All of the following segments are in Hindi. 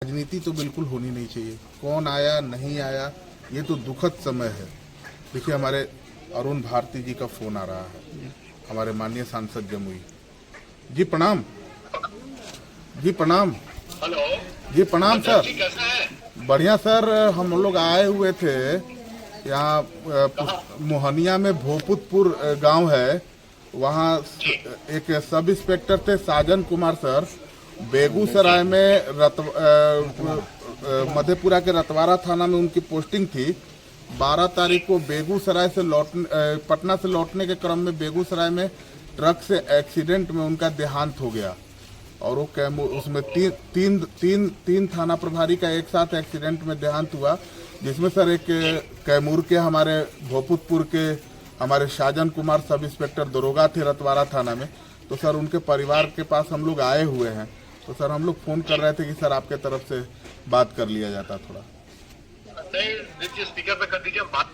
राजनीति तो बिल्कुल होनी नहीं चाहिए। कौन आया नहीं आया ये तो दुखद समय है। देखिए हमारे अरुण भारती जी का फोन आ रहा है, हमारे माननीय सांसद जमुई जी। प्रणाम जी, प्रणाम। हेलो जी प्रणाम सर। जी, कैसा है? बढ़िया सर। हम लोग आए हुए थे यहाँ मोहनिया में भोपुतपुर गांव है, वहाँ एक सब इंस्पेक्टर थे साजन कुमार सर। बेगूसराय में मधेपुरा के रतवारा थाना में उनकी पोस्टिंग थी। 12 तारीख को बेगूसराय से पटना से लौटने के क्रम में बेगूसराय में ट्रक से एक्सीडेंट में उनका देहांत हो गया। और वो कैमूर उसमें तीन थाना प्रभारी का एक साथ एक्सीडेंट में देहांत हुआ, जिसमें सर एक कैमूर के हमारे भोपुतपुर के हमारे साजन कुमार सब इंस्पेक्टर दरोगा थे रतवारा थाना में। तो सर उनके परिवार के पास हम लोग आए हुए हैं। तो सर हम लोग फोन कर रहे थे कि सर आपके तरफ से बात कर लिया जाता थोड़ा। नहीं, स्पीकर पे कर दीजिए, बात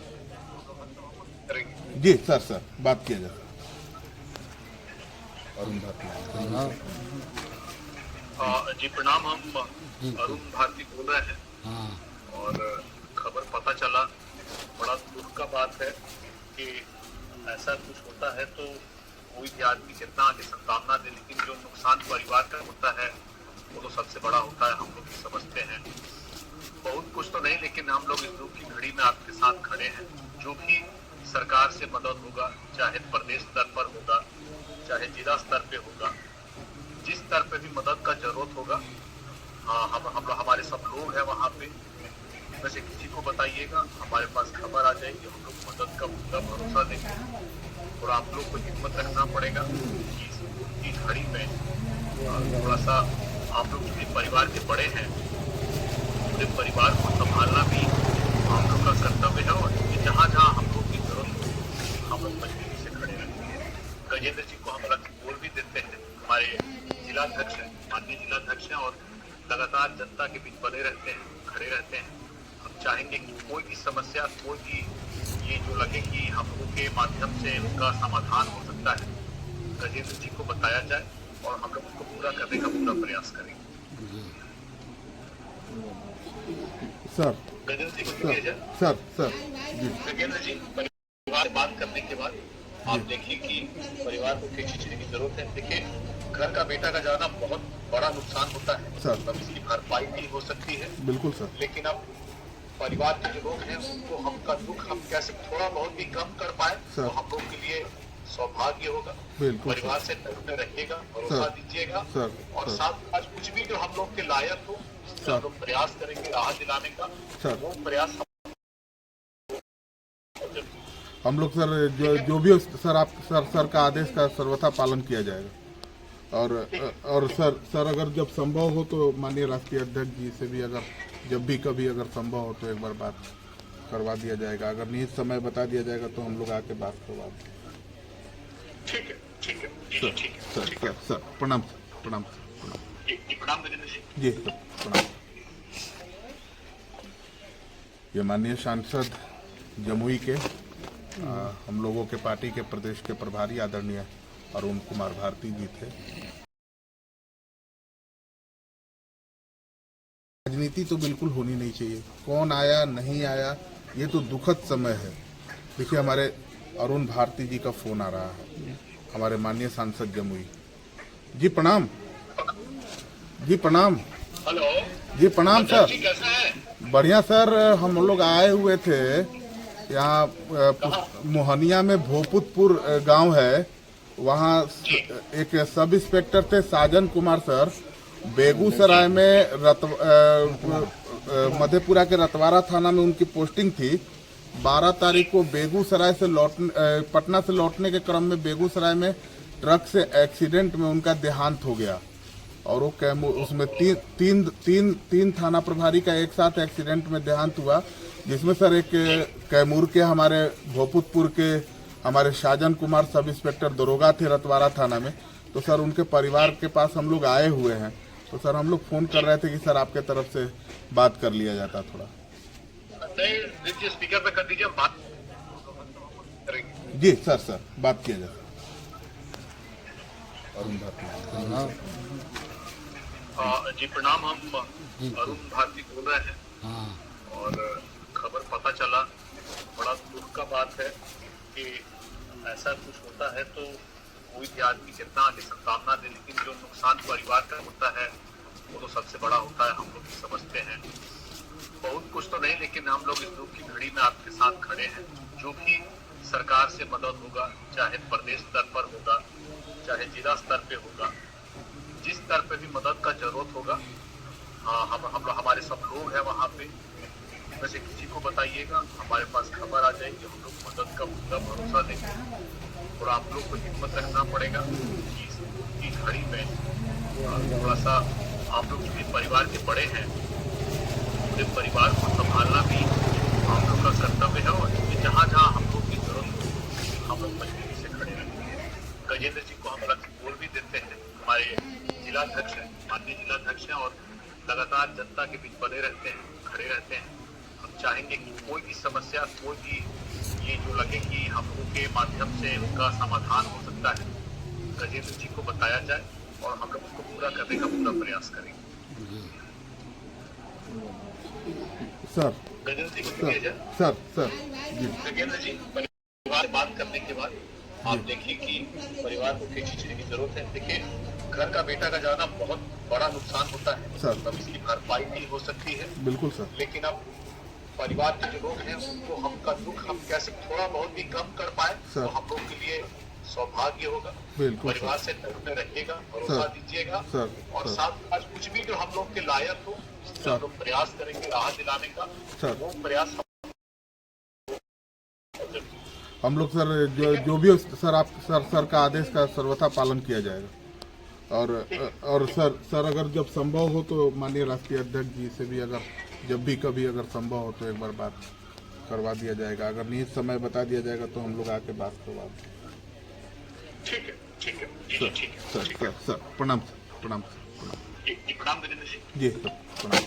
करेंगे। जी सर बात किया जाए। अरुण भारती जी प्रणाम। हम अरुण भारती बोल रहे हैं और खबर पता चला, बड़ा दुख का बात है कि ऐसा कुछ होता है तो कोई भी आदमी कितना आगे संतावना दे, लेकिन जो नुकसान परिवार का होता है वो तो सबसे बड़ा होता है। हम लोग समझते हैं बहुत कुछ तो नहीं, लेकिन हम लोग इस दुख की घड़ी में आपके साथ खड़े हैं। जो भी सरकार से मदद होगा, चाहे प्रदेश स्तर पर होगा, चाहे जिला स्तर पे होगा, जिस स्तर पे भी मदद का जरूरत होगा, हम हमारे सब लोग हैं वहाँ पे। वैसे किसी को बताइएगा, हमारे पास खबर आ जाएगी, हम लोग मदद का पूरा भरोसा देंगे। और आप लोग को हिम्मत रखना पड़ेगा कि इस घड़ी में थोड़ा सा आप लोग जो परिवार के बड़े हैं, पूरे परिवार को संभालना भी हम लोग का कर्तव्य है। और जहाँ जहाँ हम लोग की जरूरत हो हम लोग मजबूती से खड़े रहते हैं। गजेंद्र जी को हम बोल भी देते हैं, हमारे जिलाध्यक्ष हैं, माननीय जिलाध्यक्ष हैं, और लगातार जनता के बीच बने रहते हैं, खड़े रहते हैं। हम चाहेंगे कि कोई भी समस्या, कोई भी ये जो लगे कि हम लोगों के माध्यम से उसका समाधान हो सकता है, गजेंद्र जी को बताया जाए और हम लोग उसको पूरा करने का पूरा प्रयास करेंगे। सर गजेंद्र जी को दिया जाए। सर जी। गजेंद्र जी, परिवार बात करने के बाद आप देखिए कि परिवार को किस चीज की जरूरत है। देखिए, घर का बेटा का जाना बहुत बड़ा नुकसान होता है सर। तब इसकी भरपाई भी हो सकती है। बिल्कुल सर। लेकिन अब परिवार के जो लोग हैं उनको हमका दुख हम कैसे थोड़ा बहुत भी कम कर पाए तो हम लोग के लिए सौभाग्य होगा। परिवार से टूटने रहिएगा, भरोसा दीजिएगा, और साथ आज कुछ भी जो हम लोग के लायक हो हम लोग प्रयास करेंगे राहत दिलाने का। वो प्रयास हम लोग सर जो भी सर आप सर का आदेश का सर्वथा पालन किया जाएगा। और सर अगर जब संभव हो तो माननीय राष्ट्रीय अध्यक्ष जी से भी अगर जब भी कभी अगर संभव हो तो एक बार बात करवा दिया जाएगा। अगर निहित समय बता दिया जाएगा तो हम लोग आके बात करवा देंगे। ठीक है सर प्रणाम प्रणाम जी सर प्रणाम। ये माननीय सांसद जमुई के हम लोगों के पार्टी के प्रदेश के प्रभारी आदरणीय अरुण कुमार भारती जी थे। राजनीति तो बिल्कुल होनी नहीं चाहिए। कौन आया नहीं आया ये तो दुखद समय है। देखिए हमारे अरुण भारती जी का फोन आ रहा है, हमारे माननीय सांसद जमुई जी। प्रणाम जी, प्रणाम। हेलो जी प्रणाम सर। जी, कैसा है? बढ़िया सर। हम लोग आए हुए थे यहाँ मोहनिया में भोपुतपुर गांव है, वहाँ एक सब इंस्पेक्टर थे साजन कुमार सर। बेगूसराय में मधेपुरा के रतवारा थाना में उनकी पोस्टिंग थी। 12 तारीख को बेगूसराय से पटना से लौटने के क्रम में बेगूसराय में ट्रक से एक्सीडेंट में उनका देहांत हो गया। और वो कैमूर उसमें तीन थाना प्रभारी का एक साथ एक्सीडेंट में देहांत हुआ, जिसमें सर एक कैमूर के हमारे भोपुतपुर के हमारे साजन कुमार सब इंस्पेक्टर दरोगा थे रतवारा थाना में। तो सर उनके परिवार के पास हम लोग आए हुए हैं। तो सर हम लोग फोन कर रहे थे कि सर आपके तरफ से बात कर लिया जाता थोड़ा। नहीं, स्पीकर पे कर दीजिए, बात करेंगे। जी सर बात किया जाए। अरुण भारती जी प्रणाम। हम अरुण भारती बोल रहे हैं। हाँ और खबर पता चला, बड़ा दुख का बात है कि ऐसा कुछ होता है तो कोई भी आदमी कितना आगे संतावना दे, लेकिन जो नुकसान परिवार का होता है वो तो सबसे बड़ा होता है। हम लोग समझते हैं बहुत कुछ तो नहीं, लेकिन हम लोग इस दुख की घड़ी में आपके साथ खड़े हैं। जो भी सरकार से मदद होगा, चाहे प्रदेश स्तर पर होगा, चाहे जिला स्तर पे होगा, जिस स्तर पे भी मदद का जरूरत होगा, हम हमारे सब लोग हैं वहाँ पे। वैसे किसी को बताइएगा, हमारे पास खबर आ जाएगी, हम लोग मदद का पूरा भरोसा देंगे। और आप लोग को हिम्मत रखना पड़ेगा कि इस घड़ी में थोड़ा सा आप लोग भी परिवार के बड़े हैं, पूरे परिवार को संभालना भी हम लोग का कर्तव्य है। और जहाँ जहाँ हम लोग की जरूरत हो, हम लोग मजबूरी से खड़े रहेंगे। गजेंद्र जी को हम रख बोल भी देते हैं, हमारे जिलाध्यक्ष हैं, माननीय जिलाध्यक्ष हैं, और लगातार जनता के बीच बने रहते हैं, खड़े रहते हैं। हम चाहेंगे कि कोई भी समस्या, कोई भी ये जो लगे कि हम लोग के माध्यम से उनका समाधान हो सकता है, गजेंद्र जी को बताया जाए और हम लोग उसको पूरा करने का पूरा प्रयास करेंगे। सर गजेंद्र जी को सर दिया जाए। सर जी गजेंद्र जी, परिवार से बात करने के बाद आप देखिए कि परिवार को किस चीज की जरूरत है। देखिए, घर का बेटा का जाना बहुत बड़ा नुकसान होता है सर। तब इसकी भरपाई नहीं हो सकती है। बिल्कुल सर। लेकिन अब परिवार के जो लोग हैं उनको हमका दुख हम कैसे थोड़ा बहुत भी कम कर पाए सर। तो हम लोग के लिए सौभाग्य होगा। बिल्कुल परिवार सर। से टच में रहिएगा, भरोसा सर। दीजिएगा, सर। और सर। साथ आज कुछ भी जो हम लोग के लायक हो उसमें सर। हम लोग प्रयास करेंगे राहत दिलाने का। सर। वो प्रयास हम लोग सर जो भी सर आप सर का आदेश का सर्वथा पालन किया जाएगा। और सर अगर जब संभव हो तो माननीय राष्ट्रीय अध्यक्ष जी से भी अगर जब भी कभी अगर संभव हो तो एक बार बात करवा दिया जाएगा। अगर नियत समय बता दिया जाएगा तो हम लोग आके बात करवा देंगे। ठीक है, ठीक है, सर ठीक है, सर ठीक है। सर सर प्रणाम सर, प्रणाम सर, प्रणाम। प्रणाम गजेंद्र जी। जी सर प्रणाम।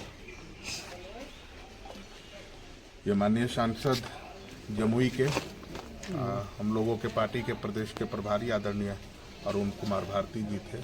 ये माननीय सांसद जमुई के हम लोगों के पार्टी के प्रदेश के प्रभारी आदरणीय अरुण कुमार भारती जी थे।